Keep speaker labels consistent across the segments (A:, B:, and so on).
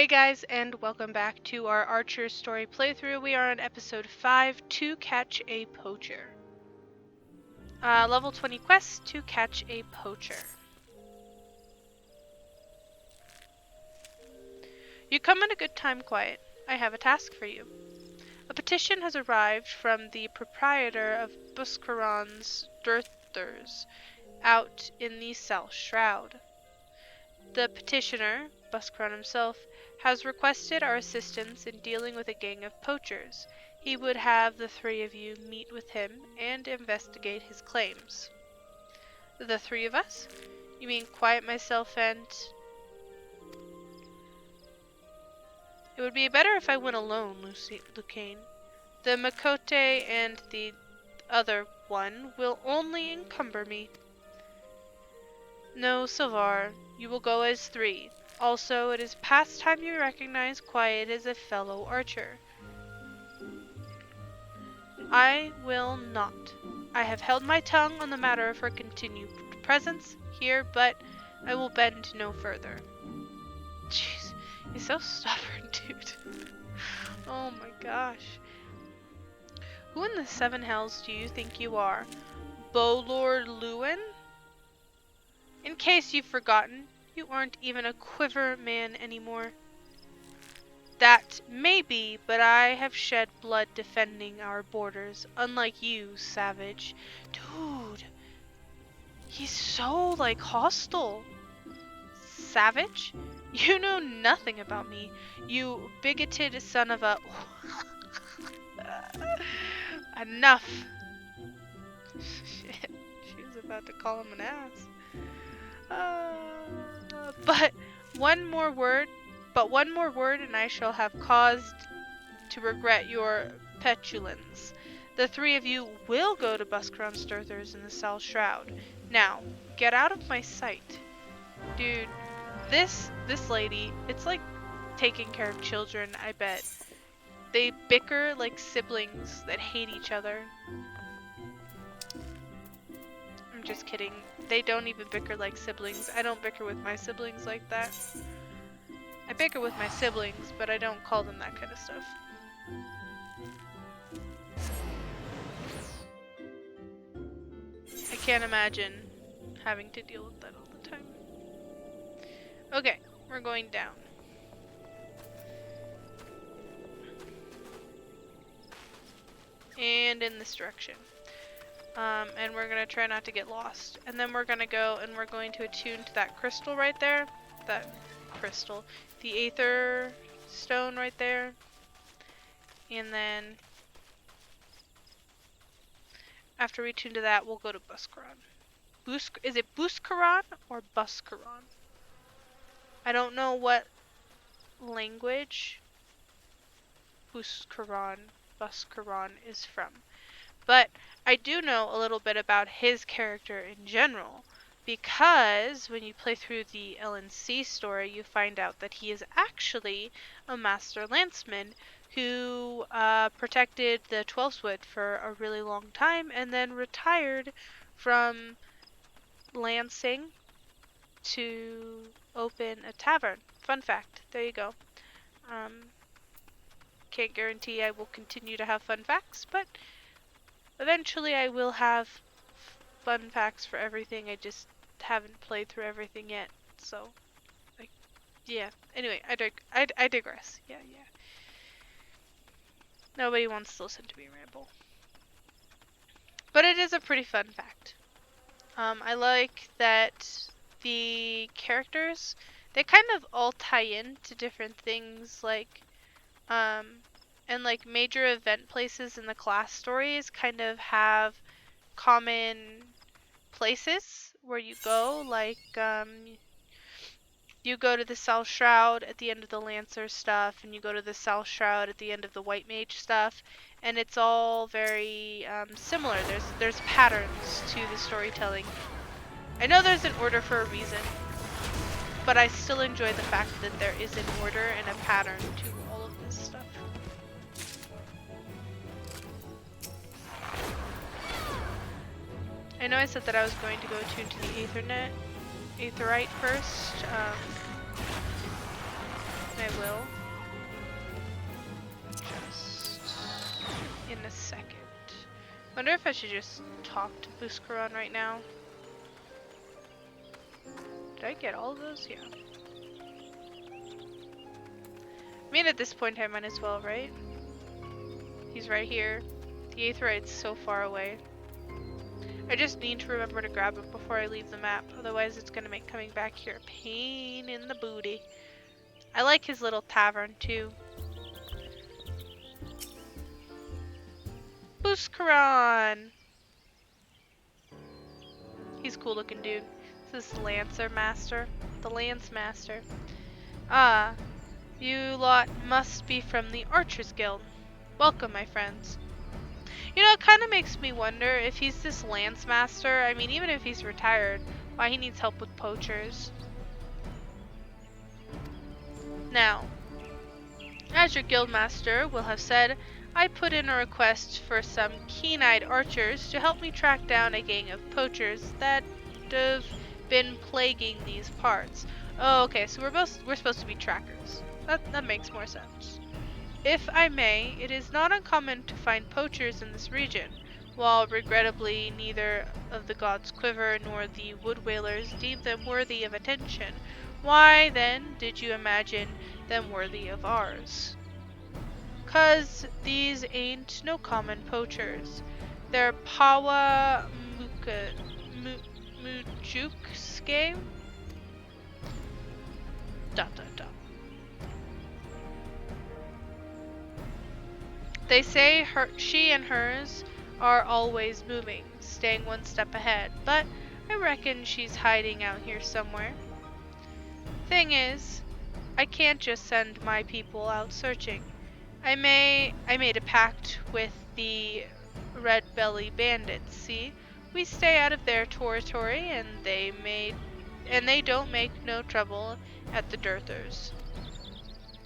A: Hey guys, and welcome back to our Archer story playthrough. We are on episode 5, To Catch a Poacher. Level 20 quest, To Catch a Poacher. You come at a good time, Quiet. I have a task for you. A petition has arrived from the proprietor of Buscarron's Dirthers out in the South Shroud. The petitioner, Buscarron himself, has requested our assistance in dealing with a gang of poachers. He would have the three of you meet with him and investigate his claims. The three of us? You mean Quiet, myself, and... It would be better if I went alone, Luciane. The Makote and the other one will only encumber me. No, Silvar, you will go as three. Also, it is past time you recognize Quiet as a fellow archer. I will not. I have held my tongue on the matter of her continued presence here, but I will bend no further. Jeez, he's so stubborn, dude. Oh my gosh. Who in the seven hells do you think you are? Bolor Lewin? In case you've forgotten, you aren't even a quiver man anymore. That may be, but I have shed blood defending our borders, unlike you, savage. Dude, he's so, like, hostile. Savage? You know nothing about me, you bigoted son of a... Enough. Shit, she was about to call him an ass. But one more word and I shall have caused to regret your petulance. The three of you will go to Buscarron's Dirthers in the South Shroud. Now, get out of my sight. Dude, this lady, it's like taking care of children, I bet. They bicker like siblings that hate each other. I'm just kidding. They don't even bicker like siblings. I don't bicker with my siblings like that. I bicker with my siblings, but I don't call them that kind of stuff. I can't imagine having to deal with that all the time. Okay, we're going down. And in this direction. And we're gonna try not to get lost. And then we're gonna go and we're going to attune to that crystal right there. That crystal. The Aether stone right there. And then after we attune to that, we'll go to Buscarron. Is it Buscarron or Buscarron? I don't know what language Buscarron is from. But I do know a little bit about his character in general, because when you play through the LNC story, you find out that he is actually a master lanceman who protected the 12-Wood for a really long time and then retired from lancing to open a tavern. Fun fact. There you go. Can't guarantee I will continue to have fun facts, but eventually I will have fun facts for everything. I just haven't played through everything yet, so, like, yeah. Anyway, I digress. Yeah. Nobody wants to listen to me ramble. But it is a pretty fun fact. I like that the characters, they kind of all tie in to different things, like, and like major event places in the class stories kind of have common places where you go, like you go to the South Shroud at the end of the Lancer stuff, and you go to the South Shroud at the end of the White Mage stuff, and it's all very similar. There's patterns to the storytelling. I know there's an order for a reason, but I still enjoy the fact that there is an order and a pattern to all of this stuff. I know I said that I was going to go tune to the Aetherite first. I will. Just in a second. Wonder if I should just talk to Buscarron right now. Did I get all of those? Yeah. I mean, at this point I might as well, right? He's right here. The Aetheryte's so far away. I just need to remember to grab it before I leave the map, otherwise it's gonna make coming back here a pain in the booty. I like his little tavern too. Buscarron! He's a cool looking dude. This is Lancer Master. The Lance Master. Ah, you lot must be from the Archers Guild. Welcome, my friends. You know, it kind of makes me wonder if he's this Lance Master, I mean, even if he's retired, why he needs help with poachers. Now, as your guildmaster will have said, I put in a request for some keen-eyed archers to help me track down a gang of poachers that have been plaguing these parts. Oh, okay, so we're supposed to be trackers. That makes more sense. If I may, it is not uncommon to find poachers in this region, while regrettably neither of the gods Quiver nor the Wood Whalers deem them worthy of attention. Why, then, did you imagine them worthy of ours? 'Cause these ain't no common poachers. They're Pawa Mujuks game? Dot dot dot. They say she and hers are always moving, staying one step ahead, but I reckon she's hiding out here somewhere. Thing is, I can't just send my people out searching. I made a pact with the Red Belly Bandits, see? We stay out of their territory and they don't make no trouble at the Dirthers.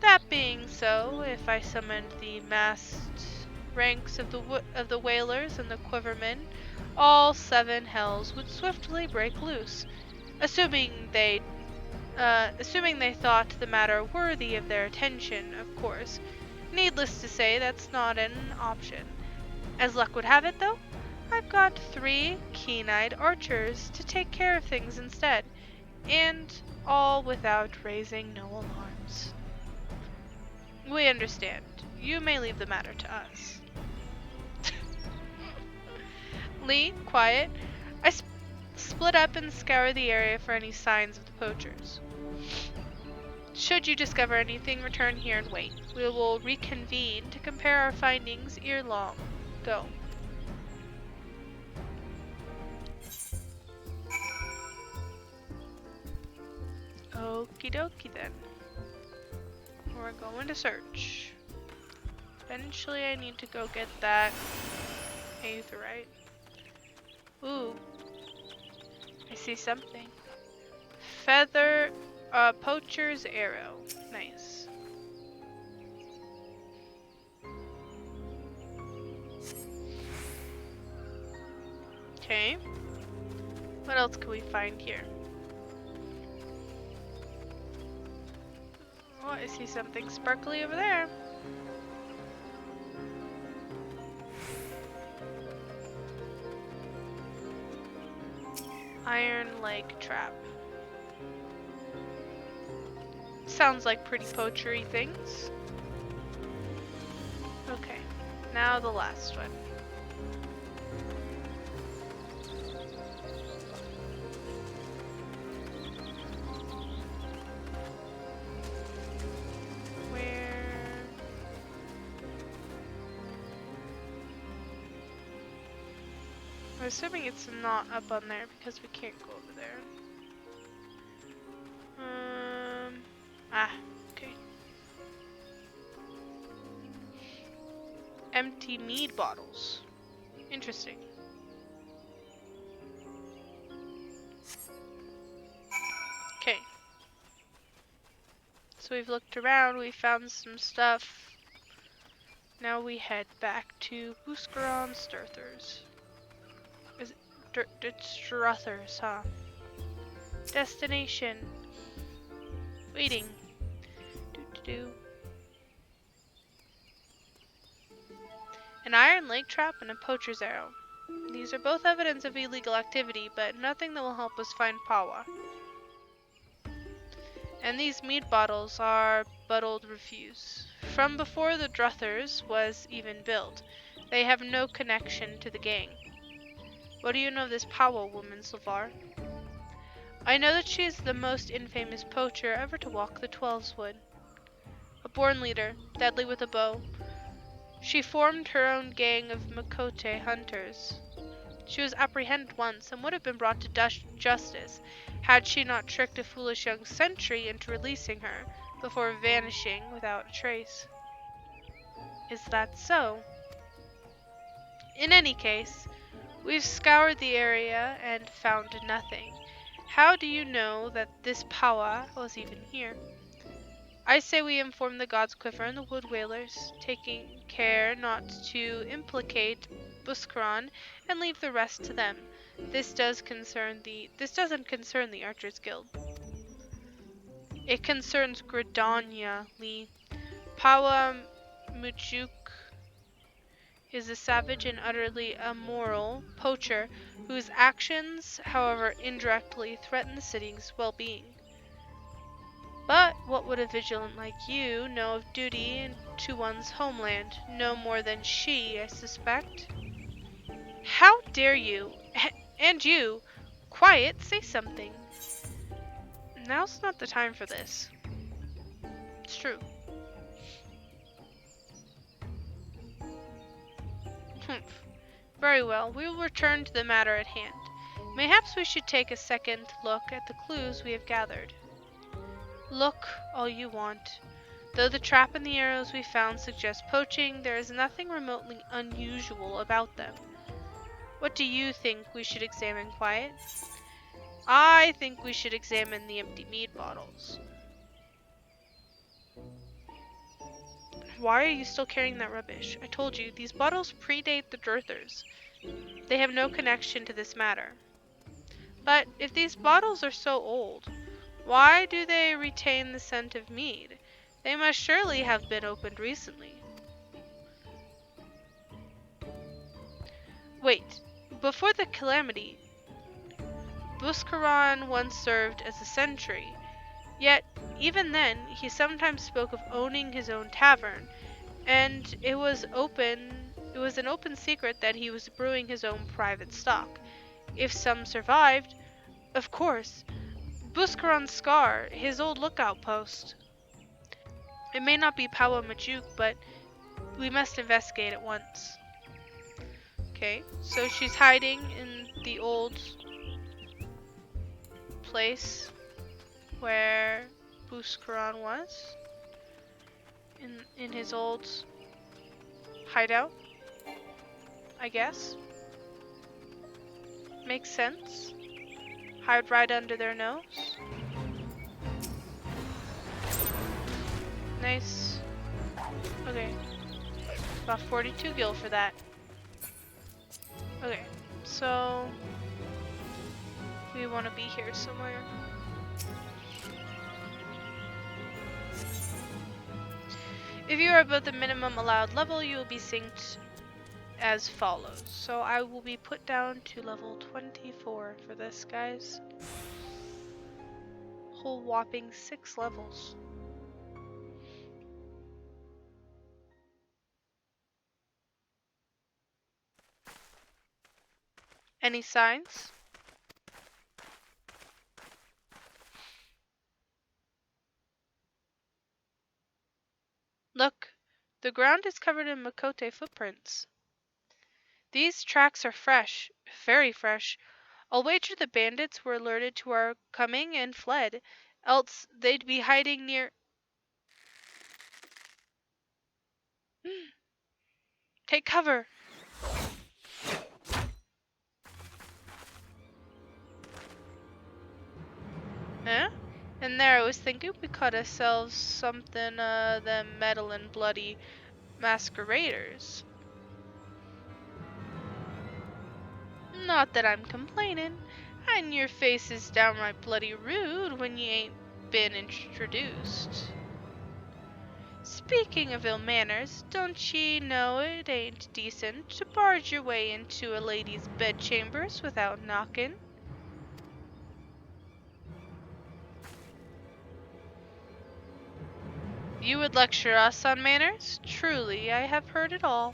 A: That being so, if I summoned the massed ranks of the Whalers and the Quivermen, all 7 hells would swiftly break loose, assuming they thought the matter worthy of their attention, of course. Needless to say, that's not an option. As luck would have it, though, I've got 3 keen-eyed archers to take care of things instead, and all without raising no alarms. We understand. You may leave the matter to us. Lee, quiet. I split up and scour the area for any signs of the poachers. Should you discover anything, return here and wait. We will reconvene to compare our findings ere long. Go. Okie dokie then. We're going to search. Eventually I need to go get that Aetheryte. Ooh. I see something. Poacher's arrow. Nice. Okay. What else can we find here? Oh, I see something sparkly over there. Iron leg trap. Sounds like pretty poachery things. Okay, now the last one. I'm assuming it's not up on there because we can't go over there. Okay. Empty mead bottles. Interesting. Okay. So we've looked around, we found some stuff. Now we head back to Buscarron Sturthers. Is it Struthers, huh? Destination. Waiting. to do. An iron lake trap and a poacher's arrow. These are both evidence of illegal activity, but nothing that will help us find Pawa. And these mead bottles are but old refuse. From before the Druthers was even built. They have no connection to the gang. What do you know of this Pawa woman, Slavar? I know that she is the most infamous poacher ever to walk the Twelveswood. A born leader, deadly with a bow. She formed her own gang of Makote hunters. She was apprehended once and would have been brought to justice had she not tricked a foolish young sentry into releasing her before vanishing without a trace. Is that so? In any case, we've scoured the area and found nothing. How do you know that this Pawa was even here? I say we inform the God's Quiver and the Wood Whalers, taking care not to implicate Buscarron and leave the rest to them. This doesn't concern the Archers Guild. It concerns Gridania, Lee. Pawa Mujuk is a savage and utterly immoral poacher whose actions, however indirectly, threaten the city's well-being. But what would a vigilant like you know of duty to one's homeland? No more than she, I suspect. How dare you? And you! Quiet, say something. Now's not the time for this. It's true. Humph. Very well, we will return to the matter at hand. Mayhaps we should take a second look at the clues we have gathered. Look all you want. Though the trap and the arrows we found suggest poaching, there is nothing remotely unusual about them. What do you think we should examine, Quiet? I think we should examine the empty mead bottles. Why are you still carrying that rubbish? I told you, these bottles predate the Druthers. They have no connection to this matter. But if these bottles are so old, why do they retain the scent of mead? They must surely have been opened recently. Wait, before the calamity, Buscarron once served as a sentry. Yet, even then, he sometimes spoke of owning his own tavern, and it was an open secret that he was brewing his own private stock. If some survived, of course, Buscarron's scar, his old lookout post. It may not be Pawa Majuk, but we must investigate at once. Okay, so she's hiding in the old place where Buscarron was. In his old hideout, I guess. Makes sense. Hide right under their nose. Nice. Okay. About 42 gil for that. Okay, so we want to be here somewhere. If you are above the minimum allowed level, you will be synced as follows. So I will be put down to level 24 for this, guys. Whole whopping 6 levels. Any signs? Look, the ground is covered in Makote footprints. These tracks are fresh, very fresh. I'll wager the bandits were alerted to our coming and fled, else they'd be hiding near. Take cover! Huh? And there I was thinking we caught ourselves something, them meddling bloody masqueraders. Not that I'm complaining, and your face is downright bloody rude when you ain't been introduced. Speaking of ill manners, don't ye know it ain't decent to barge your way into a lady's bedchambers without knockin'? You would lecture us on manners? Truly, I have heard it all.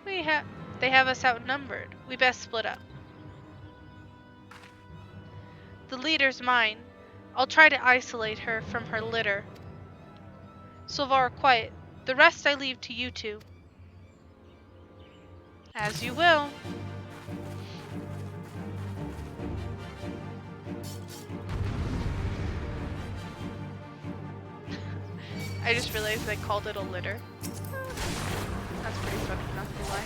A: They have us outnumbered. We best split up. The leader's mine. I'll try to isolate her from her litter. Sylvar, quiet. The rest I leave to you two. As you will. I just realized they called it a litter. That's pretty funny, not gonna lie.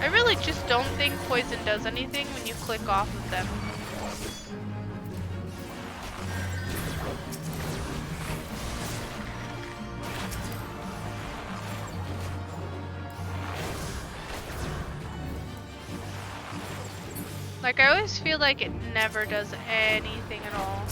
A: I really just don't think poison does anything when you click off of them. Like, I always feel like it never does anything at all.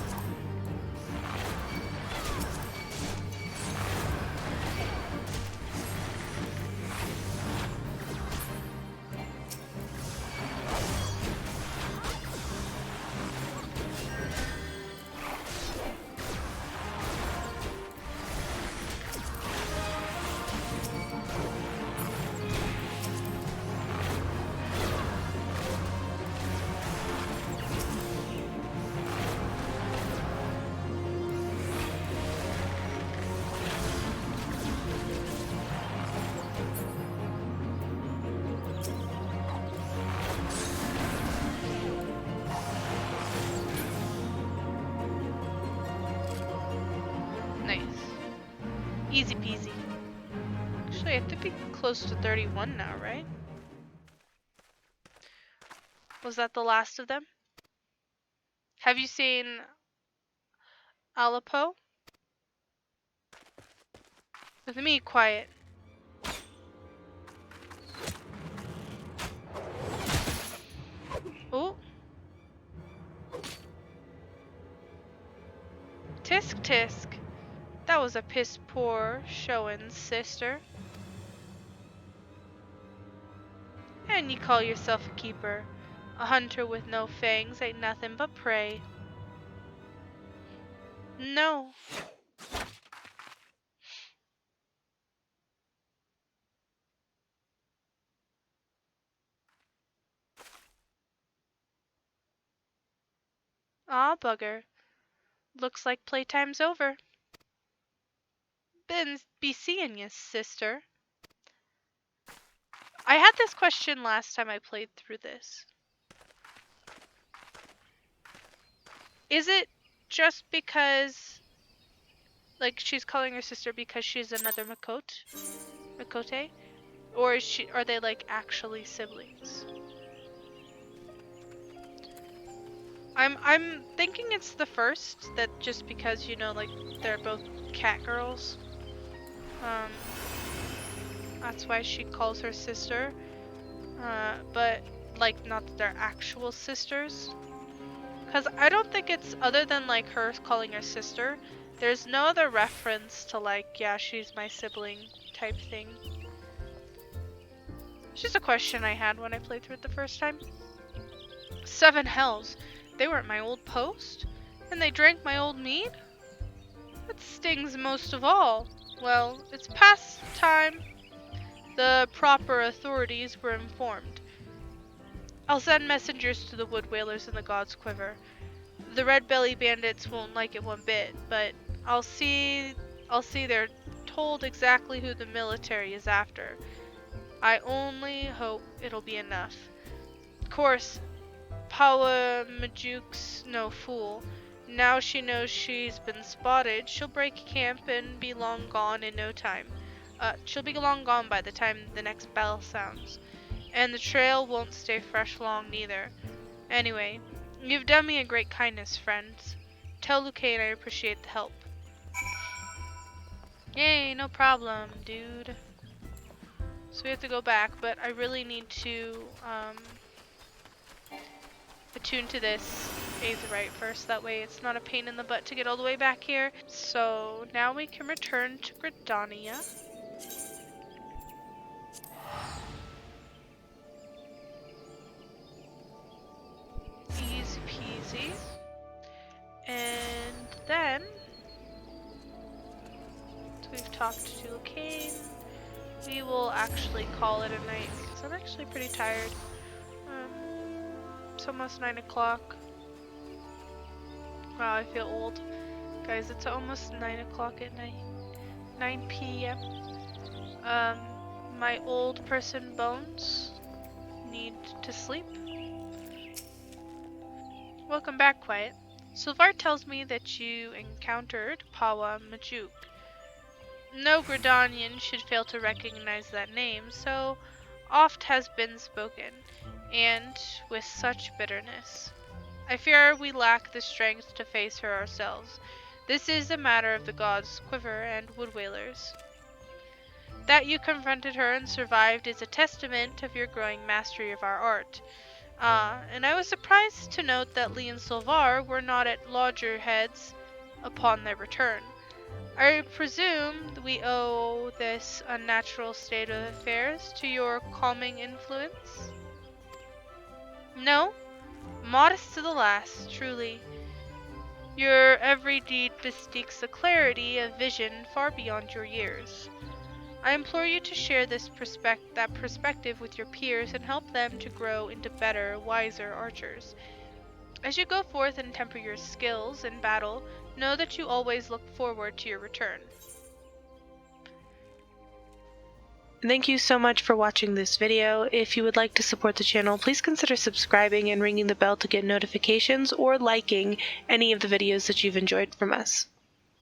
A: Easy peasy. Actually, I have to be close to 31 now, right? Was that the last of them? Have you seen Aleppo? With me, quiet. Oh. Tisk tisk. That was a piss poor showin', sister. And you call yourself a keeper. A hunter with no fangs ain't nothing but prey. No. Aw, bugger. Looks like playtime's over. Be seeing you, sister. I had this question last time I played through this. Is it just because, like, she's calling her sister because she's another Makote? Or are they, like, actually siblings? I'm thinking it's the first, that just because, you know, like, they're both cat girls. That's why she calls her sister. But, like, not that they're actual sisters. Because I don't think it's, other than, like, her calling her sister, there's no other reference to, like, yeah, she's my sibling type thing. It's just a question I had when I played through it the first time. 7 hells. They were at my old post? And they drank my old mead? That stings most of all. Well, it's past time the proper authorities were informed. I'll send messengers to the wood whalers and the God's Quiver. The red belly bandits won't like it one bit, but I'll see they're told exactly who the military is after. I only hope it'll be enough. course, Pawa Majuke's no fool. Now she knows she's been spotted, she'll break camp and be long gone in no time. She'll be long gone by the time the next bell sounds. And the trail won't stay fresh long neither. Anyway, you've done me a great kindness, friends. Tell Luciane I appreciate the help. Yay, no problem, dude. So we have to go back, but I really need to attune to this Aetheryte first. That way it's not a pain in the butt to get all the way back here. So now we can return to Gridania. Easy peasy. And then, so we've talked to Luciane, we will actually call it a night because I'm actually pretty tired. It's almost 9 o'clock. Wow, I feel old. Guys, it's almost 9 o'clock at night. 9 p.m. My old person bones need to sleep. Welcome back, Quiet. Sylvar tells me that you encountered Pawa Majuk. No Gridanian should fail to recognize that name, so oft has been spoken, and with such bitterness. I fear we lack the strength to face her ourselves. This is a matter of the gods' quiver and wood-wailers. That you confronted her and survived is a testament of your growing mastery of our art. And I was surprised to note that Lee and Sylvar were not at loggerheads upon their return. I presume we owe this unnatural state of affairs to your calming influence? No? Modest to the last, truly. Your every deed bespeaks a clarity of vision far beyond your years. I implore you to share that perspective with your peers and help them to grow into better, wiser archers. As you go forth and temper your skills in battle, know that you always look forward to your return. Thank you so much for watching this video. If you would like to support the channel, please consider subscribing and ringing the bell to get notifications or liking any of the videos that you've enjoyed from us.